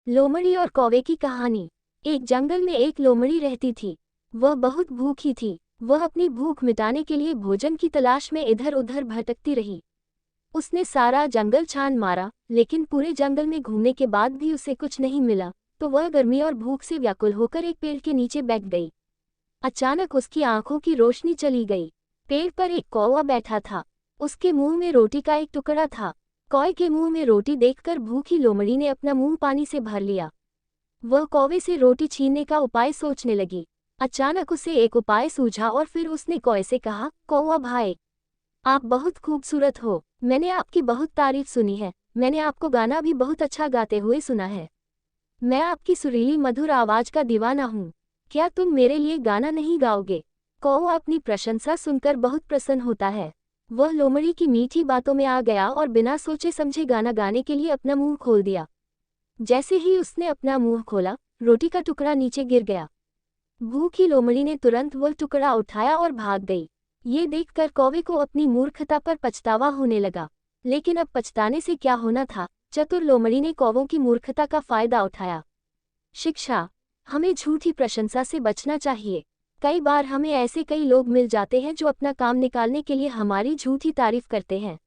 लोमड़ी और कौवे की कहानी। एक जंगल में एक लोमड़ी रहती थी। वह बहुत भूखी थी। वह अपनी भूख मिटाने के लिए भोजन की तलाश में इधर उधर भटकती रही। उसने सारा जंगल छान मारा, लेकिन पूरे जंगल में घूमने के बाद भी उसे कुछ नहीं मिला। तो वह गर्मी और भूख से व्याकुल होकर एक पेड़ के नीचे बैठ गई। अचानक उसकी आंखों की रोशनी चली गई। पेड़ पर एक कौवा बैठा था। उसके मुंह में रोटी का एक टुकड़ा था। कौवे के मुंह में रोटी देखकर भूखी लोमड़ी ने अपना मुंह पानी से भर लिया। वह कौवे से रोटी छीनने का उपाय सोचने लगी। अचानक उसे एक उपाय सूझा और फिर उसने कौवे से कहा, कौवा भाई, आप बहुत खूबसूरत हो। मैंने आपकी बहुत तारीफ सुनी है। मैंने आपको गाना भी बहुत अच्छा गाते हुए सुना है। मैं आपकी सुरीली मधुर आवाज का दीवाना हूँ। क्या तुम मेरे लिए गाना नहीं गाओगे? कौवा अपनी प्रशंसा सुनकर बहुत प्रसन्न होता है। वह लोमड़ी की मीठी बातों में आ गया और बिना सोचे समझे गाना गाने के लिए अपना मुंह खोल दिया। जैसे ही उसने अपना मुंह खोला, रोटी का टुकड़ा नीचे गिर गया। भूखी लोमड़ी ने तुरंत वह टुकड़ा उठाया और भाग गई। ये देखकर कौवे को अपनी मूर्खता पर पछतावा होने लगा। लेकिन अब पछताने से क्या होना था। चतुर लोमड़ी ने कौवों की मूर्खता का फायदा उठाया। शिक्षा। हमें झूठी प्रशंसा से बचना चाहिए। कई बार हमें ऐसे कई लोग मिल जाते हैं जो अपना काम निकालने के लिए हमारी झूठी तारीफ करते हैं।